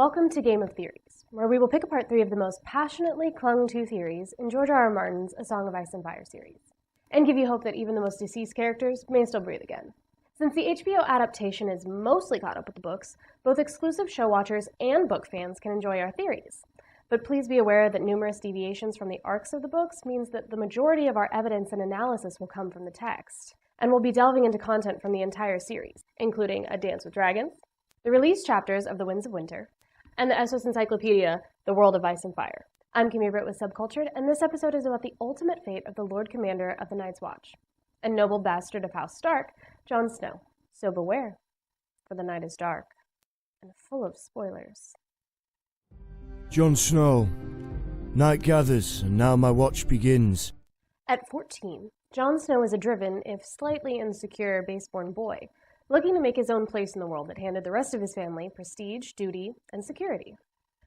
Welcome to Game of Theories, where we will pick apart 3 of the most passionately clung to theories in George R. R. Martin's A Song of Ice and Fire series, and give you hope that even the most deceased characters may still breathe again. Since the HBO adaptation is mostly caught up with the books, both exclusive show watchers and book fans can enjoy our theories. But please be aware that numerous deviations from the arcs of the books means that the majority of our evidence and analysis will come from the text, and we'll be delving into content from the entire series, including A Dance with Dragons, the released chapters of The Winds of Winter, and the Essos Encyclopedia, The World of Ice and Fire. I'm Kimmie Britt with Subcultured, and this episode is about the ultimate fate of the Lord Commander of the Night's Watch, a noble bastard of House Stark, Jon Snow. So beware, for the night is dark, and full of spoilers. Jon Snow. Night gathers, and now my watch begins. At 14, Jon Snow is a driven, if slightly insecure, base-born boy, looking to make his own place in the world that handed the rest of his family prestige, duty, and security.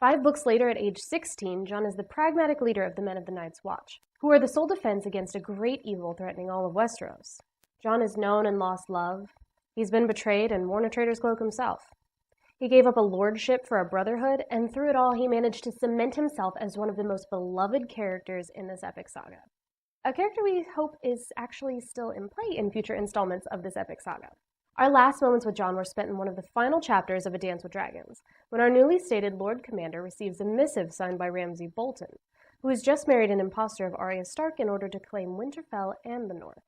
5 books later, at age 16, Jon is the pragmatic leader of the Men of the Night's Watch, who are the sole defense against a great evil threatening all of Westeros. Jon has known and lost love. He's been betrayed and worn a traitor's cloak himself. He gave up a lordship for a brotherhood, and through it all, he managed to cement himself as one of the most beloved characters in this epic saga. A character we hope is actually still in play in future installments of this epic saga. Our last moments with Jon were spent in one of the final chapters of A Dance with Dragons, when our newly stated Lord Commander receives a missive signed by Ramsay Bolton, who has just married an impostor of Arya Stark in order to claim Winterfell and the North.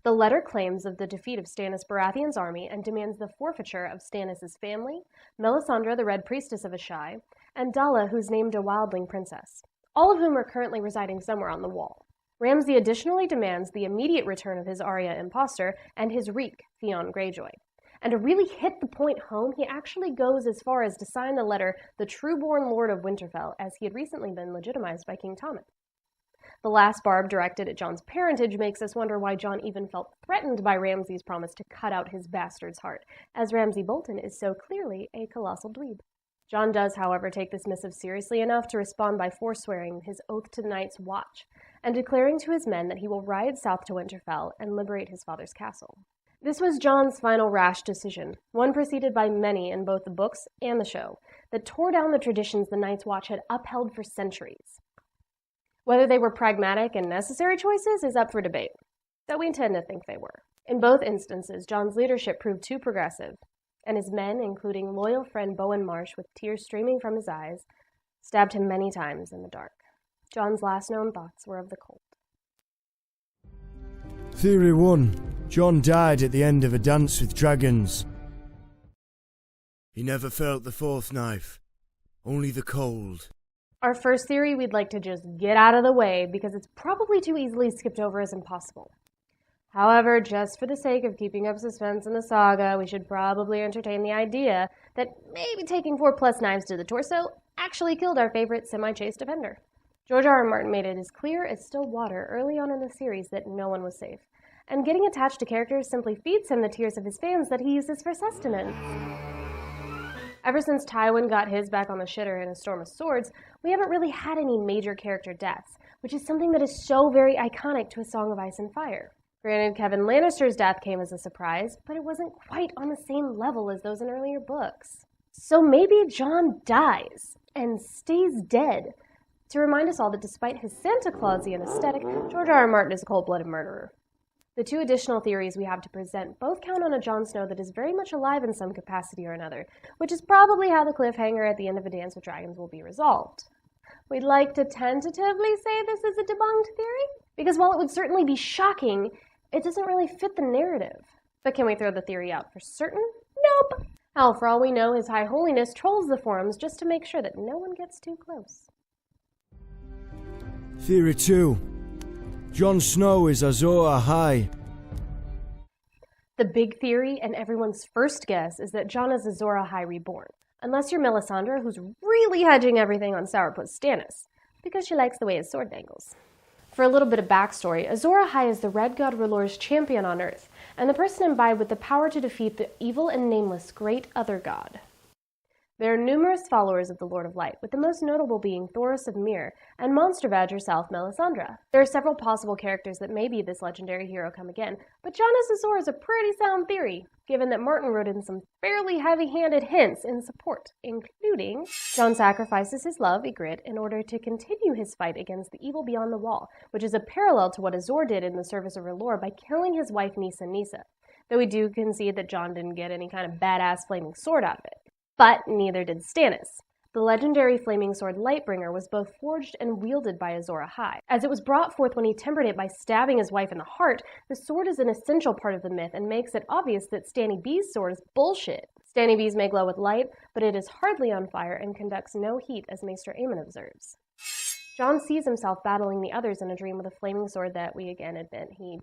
The letter claims of the defeat of Stannis Baratheon's army and demands the forfeiture of Stannis' family, Melisandre, the Red Priestess of Ahai, and Dalla, who's named a wildling princess, all of whom are currently residing somewhere on the Wall. Ramsay additionally demands the immediate return of his Arya impostor and his reek, Theon Greyjoy. And to really hit the point home, he actually goes as far as to sign the letter the true-born Lord of Winterfell, as he had recently been legitimized by King Tommen. The last barb directed at Jon's parentage makes us wonder why Jon even felt threatened by Ramsay's promise to cut out his bastard's heart, as Ramsay Bolton is so clearly a colossal dweeb. Jon does, however, take this missive seriously enough to respond by forswearing his oath to the Night's Watch, and declaring to his men that he will ride south to Winterfell and liberate his father's castle. This was Jon's final rash decision, one preceded by many in both the books and the show, that tore down the traditions the Night's Watch had upheld for centuries. Whether they were pragmatic and necessary choices is up for debate, though we tend to think they were. In both instances, Jon's leadership proved too progressive, and his men, including loyal friend Bowen Marsh with tears streaming from his eyes, stabbed him many times in the dark. Jon's last known thoughts were of the cold. Theory 1. Jon died at the end of A Dance with Dragons. He never felt the fourth knife, only the cold. Our first theory we'd like to just get out of the way because it's probably too easily skipped over as impossible. However, just for the sake of keeping up suspense in the saga, we should probably entertain the idea that maybe taking 4+ knives to the torso actually killed our favorite semi-chaste defender. George R. R. Martin made it as clear as still water early on in the series that no one was safe, and getting attached to characters simply feeds him the tears of his fans that he uses for sustenance. Ever since Tywin got his back on the shitter in A Storm of Swords, we haven't really had any major character deaths, which is something that is so very iconic to A Song of Ice and Fire. Granted, Kevan Lannister's death came as a surprise, but it wasn't quite on the same level as those in earlier books. So maybe Jon dies, and stays dead, to remind us all that despite his Santa Clausian aesthetic, George R. R. Martin is a cold-blooded murderer. The 2 additional theories we have to present both count on a Jon Snow that is very much alive in some capacity or another, which is probably how the cliffhanger at the end of A Dance with Dragons will be resolved. We'd like to tentatively say this is a debunked theory, because while it would certainly be shocking, it doesn't really fit the narrative. But can we throw the theory out for certain? Nope! Hell, for all we know, His High Holiness trolls the forums just to make sure that no one gets too close. Theory 2. Jon Snow is Azor Ahai. The big theory and everyone's first guess is that Jon is Azor Ahai Reborn, unless you're Melisandre, who's really hedging everything on Sourpuss Stannis, because she likes the way his sword dangles. For a little bit of backstory, Azor Ahai is the Red God R'hllor's champion on Earth, and the person imbibed with the power to defeat the evil and nameless Great Other God. There are numerous followers of the Lord of Light, with the most notable being Thoros of Myr and monster badge herself, Melisandre. There are several possible characters that may be this legendary hero come again, but Jon as Azor is a pretty sound theory, given that Martin wrote in some fairly heavy-handed hints in support, including Jon sacrifices his love, Ygritte, in order to continue his fight against the evil beyond the wall, which is a parallel to what Azor did in the service of her lord by killing his wife Nissa, though we do concede that Jon didn't get any kind of badass flaming sword out of it. But neither did Stannis. The legendary flaming sword Lightbringer was both forged and wielded by Azor Ahai. As it was brought forth when he tempered it by stabbing his wife in the heart, the sword is an essential part of the myth and makes it obvious that Stanny B's sword is bullshit. Stanny B's may glow with light, but it is hardly on fire and conducts no heat, as Maester Aemon observes. Jon sees himself battling the others in a dream with a flaming sword that we again admit he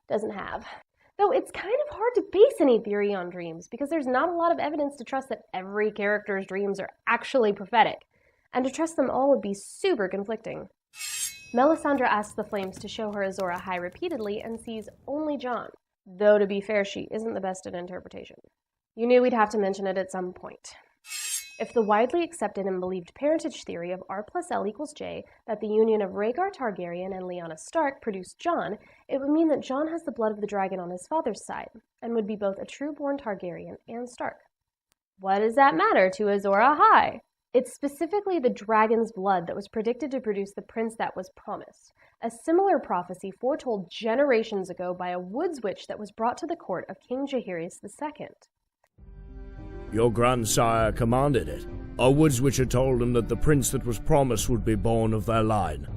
doesn't have. Though it's kind of hard to base any theory on dreams, because there's not a lot of evidence to trust that every character's dreams are actually prophetic, and to trust them all would be super conflicting. Melisandre asks the flames to show her Azor Ahai repeatedly and sees only Jon, though to be fair, she isn't the best at interpretation. You knew we'd have to mention it at some point. If the widely accepted and believed parentage theory of R+L=J, that the union of Rhaegar Targaryen and Lyanna Stark produced Jon, it would mean that Jon has the blood of the dragon on his father's side, and would be both a true-born Targaryen and Stark. What does that matter to Azor Ahai? It's specifically the dragon's blood that was predicted to produce the prince that was promised, a similar prophecy foretold generations ago by a woods witch that was brought to the court of King Jaehaerys II. Your grandsire commanded it. Our woods witcher told him that the prince that was promised would be born of their line.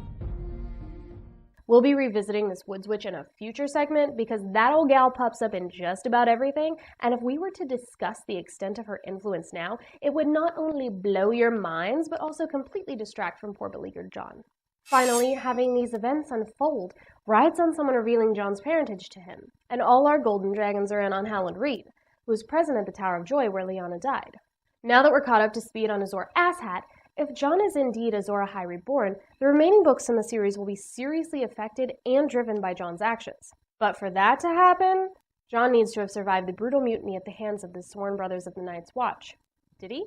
We'll be revisiting this woods witch in a future segment because that old gal pops up in just about everything, and if we were to discuss the extent of her influence now, it would not only blow your minds, but also completely distract from poor beleaguered Jon. Finally, having these events unfold rides on someone revealing Jon's parentage to him, and all our golden dragons are in on Howland Reed, who was present at the Tower of Joy where Lyanna died. Now that we're caught up to speed on Azor Asshat, if Jon is indeed Azor Ahai Reborn, the remaining books in the series will be seriously affected and driven by Jon's actions. But for that to happen, Jon needs to have survived the brutal mutiny at the hands of the sworn brothers of the Night's Watch. Did he?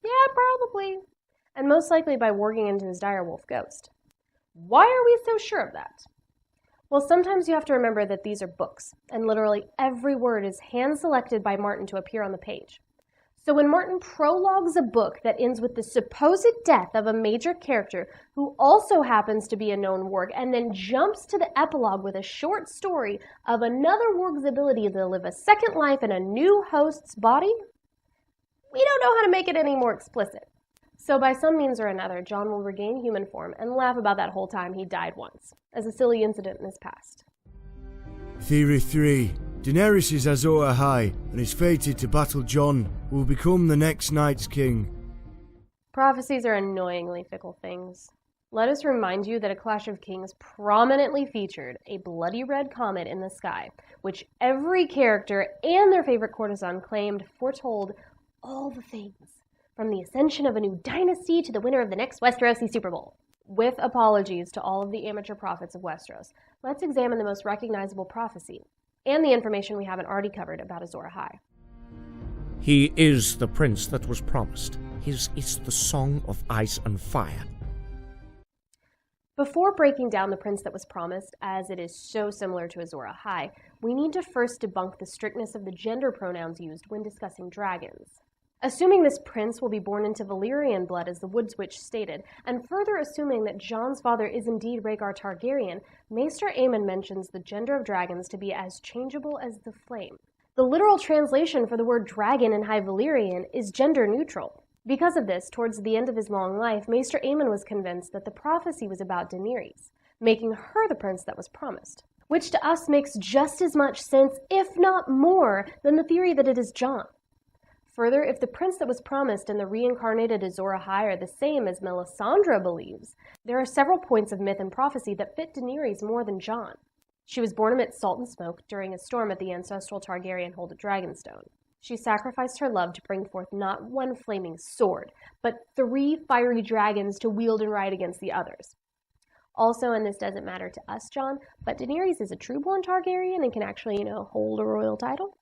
Yeah, probably. And most likely by warging into his direwolf ghost. Why are we so sure of that? Well, sometimes you have to remember that these are books, and literally every word is hand-selected by Martin to appear on the page. So when Martin prologues a book that ends with the supposed death of a major character who also happens to be a known warg, and then jumps to the epilogue with a short story of another warg's ability to live a second life in a new host's body, we don't know how to make it any more explicit. So by some means or another, Jon will regain human form and laugh about that whole time he died once, as a silly incident in his past. Theory 3. Daenerys is Azor Ahai and is fated to battle Jon, who will become the next Night's King. Prophecies are annoyingly fickle things. Let us remind you that A Clash of Kings prominently featured a bloody red comet in the sky, which every character and their favorite courtesan claimed foretold all the things, from the ascension of a new dynasty to the winner of the next Westerosi Super Bowl. With apologies to all of the amateur prophets of Westeros, let's examine the most recognizable prophecy, and the information we haven't already covered about Azor Ahai. He is the prince that was promised. His is the song of ice and fire. Before breaking down the prince that was promised, as it is so similar to Azor Ahai, we need to first debunk the strictness of the gender pronouns used when discussing dragons. Assuming this prince will be born into Valyrian blood, as the Woods Witch stated, and further assuming that Jon's father is indeed Rhaegar Targaryen, Maester Aemon mentions the gender of dragons to be as changeable as the flame. The literal translation for the word dragon in High Valyrian is gender neutral. Because of this, towards the end of his long life, Maester Aemon was convinced that the prophecy was about Daenerys, making her the prince that was promised, which to us makes just as much sense, if not more, than the theory that it is Jon. Further, if the prince that was promised and the reincarnated Azor Ahai are the same as Melisandre believes, there are several points of myth and prophecy that fit Daenerys more than Jon. She was born amidst salt and smoke during a storm at the ancestral Targaryen hold at Dragonstone. She sacrificed her love to bring forth not one flaming sword, but 3 fiery dragons to wield and ride against the others. Also, and this doesn't matter to us, Jon, but Daenerys is a true-born Targaryen and can actually, hold a royal title.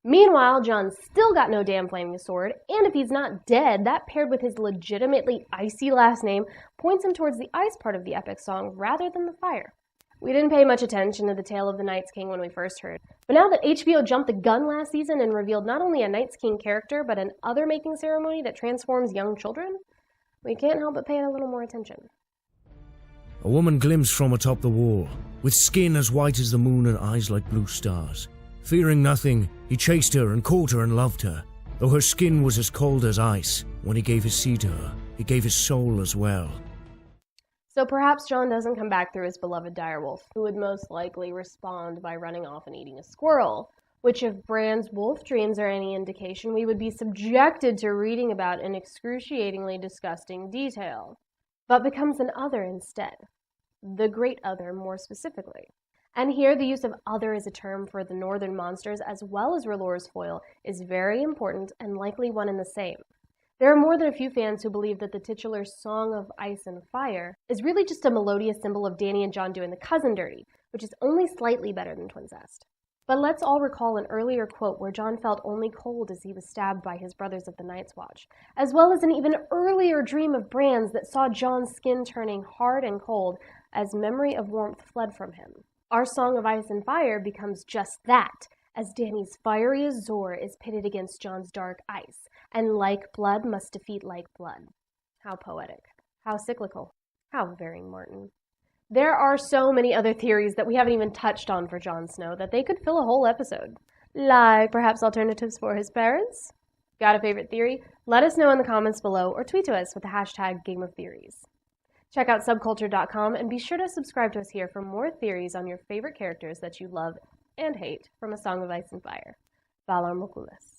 Meanwhile, Jon's still got no damn flaming sword, and if he's not dead, that paired with his legitimately icy last name points him towards the ice part of the epic song rather than the fire. We didn't pay much attention to the tale of the Night's King when we first heard, but now that HBO jumped the gun last season and revealed not only a Night's King character, but an other-making ceremony that transforms young children, we can't help but pay it a little more attention. A woman glimpsed from atop the wall, with skin as white as the moon and eyes like blue stars. Fearing nothing, he chased her and caught her and loved her. Though her skin was as cold as ice, when he gave his seed to her, he gave his soul as well. So perhaps Jon doesn't come back through his beloved direwolf, who would most likely respond by running off and eating a squirrel, which if Bran's wolf dreams are any indication, we would be subjected to reading about in excruciatingly disgusting detail, but becomes an other instead. The Great Other, more specifically. And here, the use of other as a term for the northern monsters as well as R'hllor's foil is very important and likely one and the same. There are more than a few fans who believe that the titular Song of Ice and Fire is really just a melodious symbol of Dany and Jon doing the cousin dirty, which is only slightly better than twincest. But let's all recall an earlier quote where Jon felt only cold as he was stabbed by his brothers of the Night's Watch, as well as an even earlier dream of Bran's that saw Jon's skin turning hard and cold as memory of warmth fled from him. Our Song of Ice and Fire becomes just that, as Dany's fiery Azor is pitted against Jon's dark ice, and like blood must defeat like blood. How poetic. How cyclical. How very Martin. There are so many other theories that we haven't even touched on for Jon Snow that they could fill a whole episode. Like perhaps alternatives for his parents? Got a favorite theory? Let us know in the comments below or tweet to us with the hashtag GameOfTheories. Check out subculture.com and be sure to subscribe to us here for more theories on your favorite characters that you love and hate from A Song of Ice and Fire. Valar Morghulis.